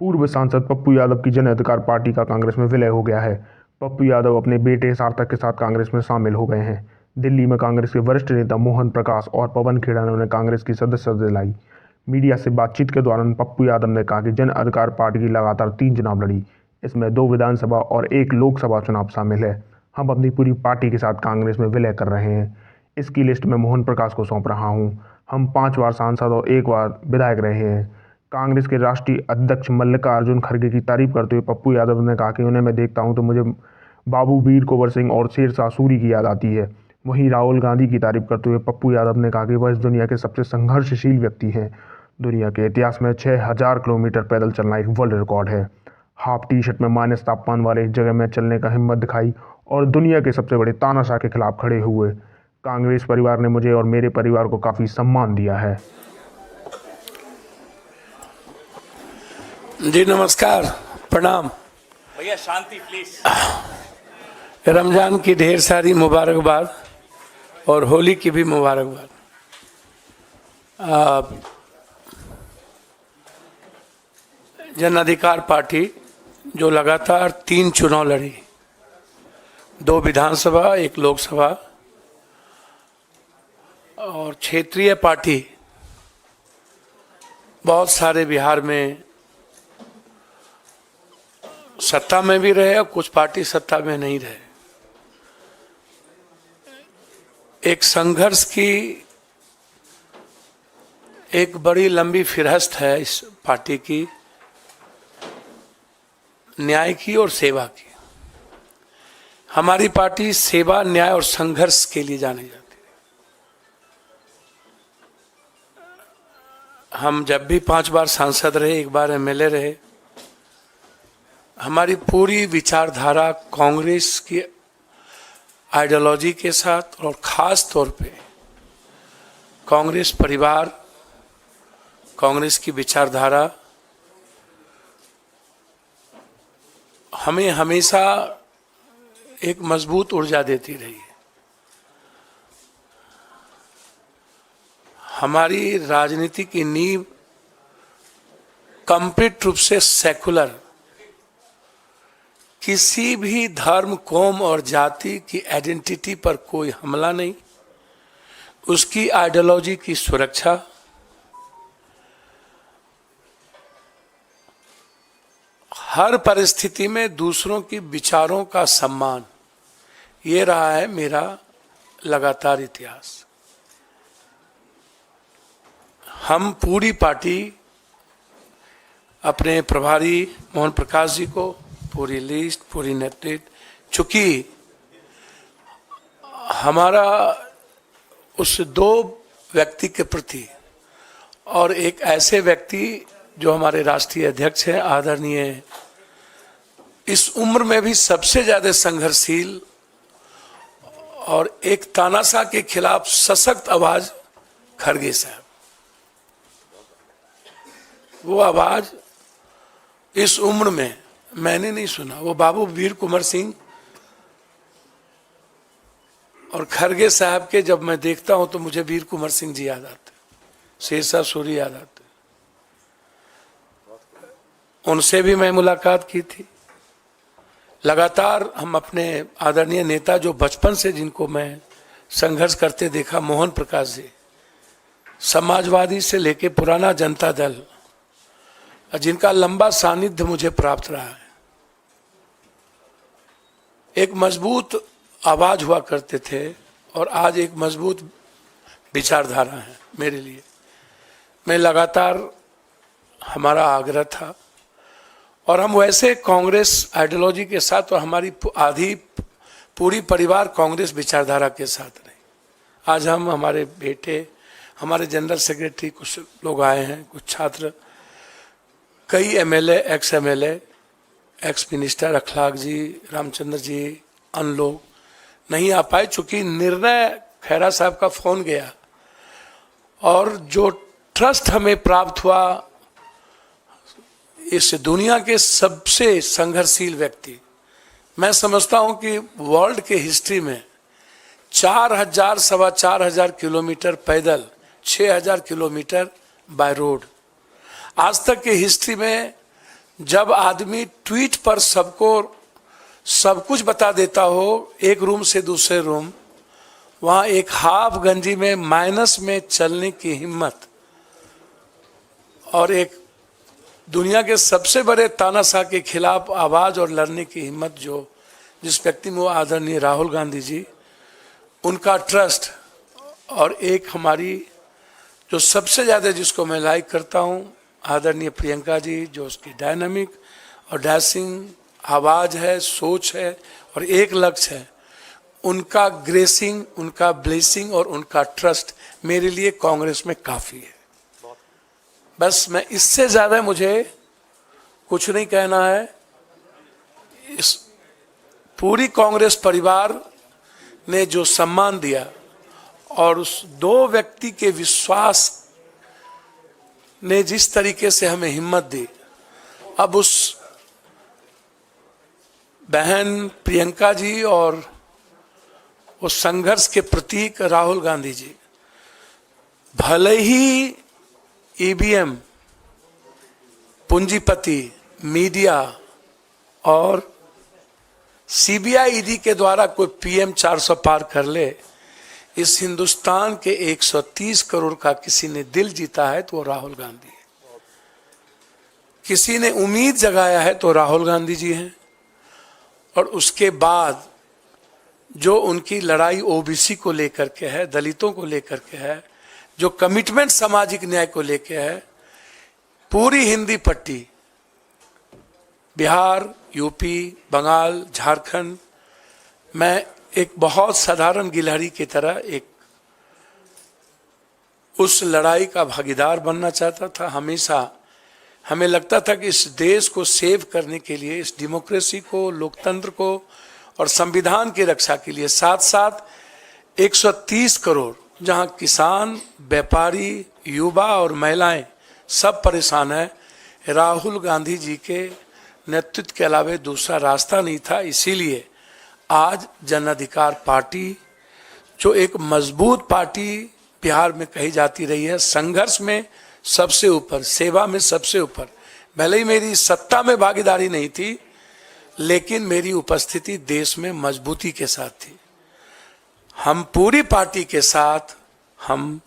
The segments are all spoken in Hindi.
पूर्व सांसद पप्पू यादव की जन अधिकार पार्टी का कांग्रेस में विलय हो गया है। पप्पू यादव अपने बेटे सार्थक के साथ कांग्रेस में शामिल हो गए हैं। दिल्ली में कांग्रेस के वरिष्ठ नेता मोहन प्रकाश और पवन खेड़ा ने उन्हें कांग्रेस की सदस्यता दिलाई। मीडिया से बातचीत के दौरान पप्पू यादव ने कहा कि जन अधिकार पार्टी की लगातार 3 चुनाव लड़ी, इसमें 2 विधानसभा और 1 लोकसभा चुनाव शामिल है। हम अपनी पूरी पार्टी के साथ कांग्रेस में विलय कर रहे हैं। इसकी लिस्ट मैं मोहन प्रकाश को सौंप रहा हूँ। हम 5 बार सांसद और 1 बार विधायक रहे हैं। कांग्रेस के राष्ट्रीय अध्यक्ष मल्लिकार्जुन खड़गे की तारीफ करते हुए पप्पू यादव ने कहा कि उन्हें मैं देखता हूं तो मुझे बाबू वीर कुंवर सिंह और शेरशाह सूरी की याद आती है। वहीं राहुल गांधी की तारीफ करते हुए पप्पू यादव ने कहा कि वह इस दुनिया के सबसे संघर्षशील व्यक्ति हैं। दुनिया के इतिहास में 6000 किलोमीटर पैदल चलना एक वर्ल्ड रिकॉर्ड है। हाफ टी शर्ट में माइनस तापमान वाले इस जगह में चलने का हिम्मत दिखाई और दुनिया के सबसे बड़े तानाशाह के खिलाफ खड़े हुए। कांग्रेस परिवार ने मुझे और मेरे परिवार को काफ़ी सम्मान दिया है। जी नमस्कार, प्रणाम भैया। शांति प्लीज। रमजान की ढेर सारी मुबारकबाद और होली की भी मुबारकबाद। जन अधिकार पार्टी जो लगातार 3 चुनाव लड़ी, 2 विधानसभा 1 लोकसभा, और क्षेत्रीय पार्टी बहुत सारे बिहार में सत्ता में भी रहे और कुछ पार्टी सत्ता में नहीं रहे। एक संघर्ष की एक बड़ी लंबी फिरहस्त है इस पार्टी की, न्याय की और सेवा की। हमारी पार्टी सेवा, न्याय और संघर्ष के लिए जानी जाती है। हम जब भी 5 बार सांसद रहे, 1 बार एमएलए रहे, हमारी पूरी विचारधारा कांग्रेस की आइडियोलॉजी के साथ और ख़ास तौर पे कांग्रेस परिवार, कांग्रेस की विचारधारा हमें हमेशा एक मजबूत ऊर्जा देती रही है। हमारी राजनीति की नींव कंप्लीट रूप से सेकुलर, किसी भी धर्म, कौम और जाति की आइडेंटिटी पर कोई हमला नहीं, उसकी आइडियोलॉजी की सुरक्षा, हर परिस्थिति में दूसरों की विचारों का सम्मान, ये रहा है मेरा लगातार इतिहास। हम पूरी पार्टी अपने प्रभारी मोहन प्रकाश जी को पूरी लिस्ट, पूरी नेतृत्व, चूंकि हमारा उस 2 व्यक्ति के प्रति और एक ऐसे व्यक्ति जो हमारे राष्ट्रीय अध्यक्ष हैं, आदरणीय, इस उम्र में भी सबसे ज्यादा संघर्षशील और एक तानाशाह के खिलाफ सशक्त आवाज खड़गे साहब। वो आवाज इस उम्र में मैंने नहीं सुना। वो बाबू वीर कुंवर सिंह और खड़गे साहब के जब मैं देखता हूं तो मुझे वीर कुंवर सिंह जी याद आते, शेरशाह सूरी याद आते। उनसे भी मैं मुलाकात की थी। लगातार हम अपने आदरणीय नेता जो बचपन से जिनको मैं संघर्ष करते देखा, मोहन प्रकाश जी, समाजवादी से लेके पुराना जनता दल, जिनका लंबा सानिध्य मुझे प्राप्त रहा है। एक मजबूत आवाज हुआ करते थे और आज एक मजबूत विचारधारा है मेरे लिए। मैं लगातार, हमारा आग्रह था और हम वैसे कांग्रेस आइडियोलॉजी के साथ और हमारी आधी पूरी परिवार कांग्रेस विचारधारा के साथ रहे। आज हम, हमारे बेटे, हमारे जनरल सेक्रेटरी, कुछ लोग आए हैं, कुछ छात्र, कई MLA, ex MLA, ex minister अखलाक जी, रामचंद्र जी, अन्य लोग नहीं आ पाए, चूंकि निर्णय खैरा साहब का फोन गया और जो ट्रस्ट हमें प्राप्त हुआ इस दुनिया के सबसे संघर्षशील व्यक्ति, मैं समझता हूं कि वर्ल्ड के हिस्ट्री में 4000 सवा 4000 किलोमीटर पैदल, 6000 किलोमीटर बाय रोड, आज तक के हिस्ट्री में जब आदमी ट्वीट पर सबको सब कुछ बता देता हो, एक रूम से दूसरे रूम, वहां एक हाफ गंजी में माइनस में चलने की हिम्मत और एक दुनिया के सबसे बड़े तानाशाह के खिलाफ आवाज और लड़ने की हिम्मत जो जिस व्यक्ति में, वो आदरणीय राहुल गांधी जी, उनका ट्रस्ट, और एक हमारी जो सबसे ज़्यादा जिसको मैं लाइक करता हूँ, आदरणीय प्रियंका जी, जो उसकी डायनामिक और डैशिंग आवाज़ है, सोच है और एक लक्ष्य है, उनका ग्रेसिंग, उनका ब्लेसिंग और उनका ट्रस्ट मेरे लिए कांग्रेस में काफ़ी है। बस मैं इससे ज़्यादा मुझे कुछ नहीं कहना है। इस पूरी कांग्रेस परिवार ने जो सम्मान दिया और उस दो व्यक्ति के विश्वास ने जिस तरीके से हमें हिम्मत दी, अब उस बहन प्रियंका जी और उस संघर्ष के प्रतीक राहुल गांधी जी, भले ही ईवीएम, पूंजीपति, मीडिया और सीबीआई ईडी के द्वारा कोई पीएम 400 पार कर ले, इस हिंदुस्तान के 130 करोड़ का किसी ने दिल जीता है तो वो राहुल गांधी है। किसी ने उम्मीद जगाया है तो राहुल गांधी जी हैं। और उसके बाद जो उनकी लड़ाई ओबीसी को लेकर के है, दलितों को लेकर के है, जो कमिटमेंट सामाजिक न्याय को लेकर है, पूरी हिंदी पट्टी, बिहार, यूपी, बंगाल, झारखंड, मैं एक बहुत साधारण गिलहरी की तरह एक उस लड़ाई का भागीदार बनना चाहता था। हमेशा हमें लगता था कि इस देश को सेव करने के लिए, इस डेमोक्रेसी को, लोकतंत्र को और संविधान की रक्षा के लिए, साथ साथ 130 करोड़ जहां किसान, व्यापारी, युवा और महिलाएं सब परेशान है, राहुल गांधी जी के नेतृत्व के अलावा दूसरा रास्ता नहीं था। इसीलिए आज जन अधिकार पार्टी, जो एक मजबूत पार्टी बिहार में कही जाती रही है, संघर्ष में सबसे ऊपर, सेवा में सबसे ऊपर, भले ही मेरी सत्ता में भागीदारी नहीं थी, लेकिन मेरी उपस्थिति देश में मजबूती के साथ थी। हम पूरी पार्टी के साथ, हम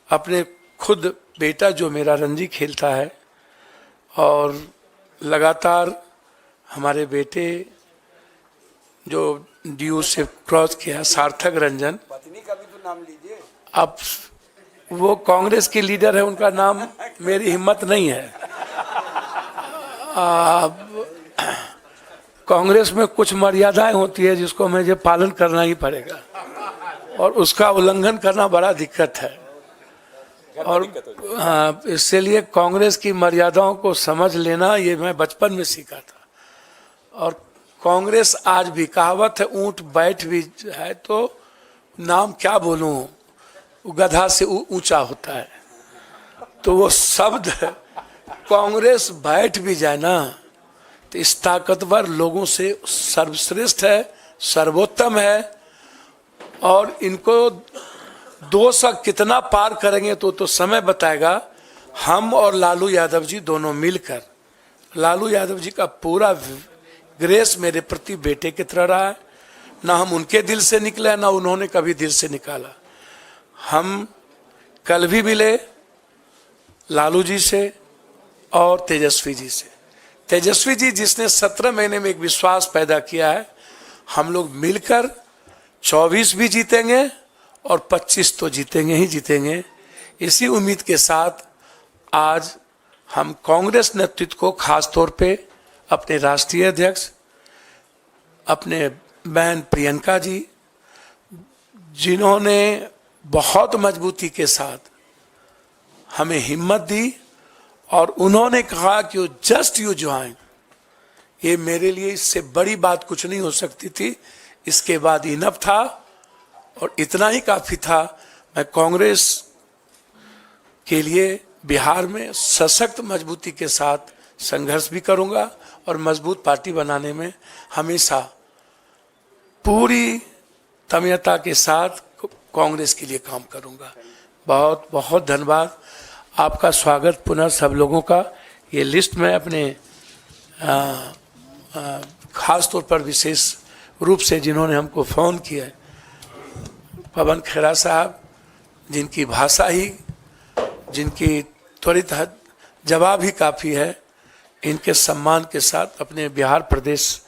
अपने खुद बेटा जो मेरा रणजी खेलता है और लगातार हमारे बेटे जो डीयू से क्रॉस किया, सार्थक रंजन, पत्नी का भी तो नाम लीजिए। अब वो कांग्रेस की लीडर है, उनका नाम मेरी हिम्मत नहीं है। कांग्रेस में कुछ मर्यादाएं होती है जिसको मुझे पालन करना ही पड़ेगा और उसका उल्लंघन करना बड़ा दिक्कत है। और हाँ, इसलिए कांग्रेस की मर्यादाओं को समझ लेना ये मैं बचपन में सीखा था। और कांग्रेस आज भी, कहावत है, ऊंट बैठ भी है तो नाम क्या बोलूं, गधा से ऊंचा होता है, तो वो शब्द कांग्रेस बैठ भी जाए ना तो इस ताकतवर लोगों से सर्वश्रेष्ठ है, सर्वोत्तम है। और इनको 200 कितना पार करेंगे तो समय बताएगा। हम और लालू यादव जी दोनों मिलकर, लालू यादव जी का पूरा ग्रेस मेरे प्रति बेटे की तरह रहा है, ना हम उनके दिल से निकले ना उन्होंने कभी दिल से निकाला। हम कल भी मिले लालू जी से और तेजस्वी जी से। तेजस्वी जी जिसने 17 महीने में एक विश्वास पैदा किया है, हम लोग मिलकर 24 भी जीतेंगे और 25 तो जीतेंगे ही जीतेंगे। इसी उम्मीद के साथ आज हम कांग्रेस नेतृत्व को, खास तौर पे अपने राष्ट्रीय अध्यक्ष, अपने बहन प्रियंका जी, जिन्होंने बहुत मजबूती के साथ हमें हिम्मत दी और उन्होंने कहा कि जस्ट यू ज्वाइन, ये मेरे लिए इससे बड़ी बात कुछ नहीं हो सकती थी। इसके बाद इनफ था और इतना ही काफी था। मैं कांग्रेस के लिए बिहार में सशक्त मजबूती के साथ संघर्ष भी करूंगा और मजबूत पार्टी बनाने में हमेशा पूरी तन्मयता के साथ कांग्रेस के लिए काम करूंगा। बहुत बहुत धन्यवाद। आपका स्वागत पुनः सब लोगों का। ये लिस्ट मैं अपने खास तौर पर विशेष रूप से जिन्होंने हमको फ़ोन किया है, पवन खेड़ा साहब, जिनकी भाषा ही, जिनकी त्वरित जवाब ही काफ़ी है, इनके सम्मान के साथ अपने बिहार प्रदेश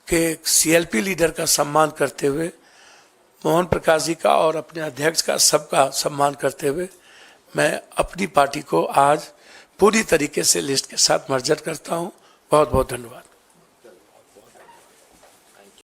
के सीएलपी लीडर का सम्मान करते हुए, मोहन प्रकाश जी का और अपने अध्यक्ष का सबका सम्मान करते हुए, मैं अपनी पार्टी को आज पूरी तरीके से लिस्ट के साथ मर्जर करता हूं। बहुत बहुत धन्यवाद।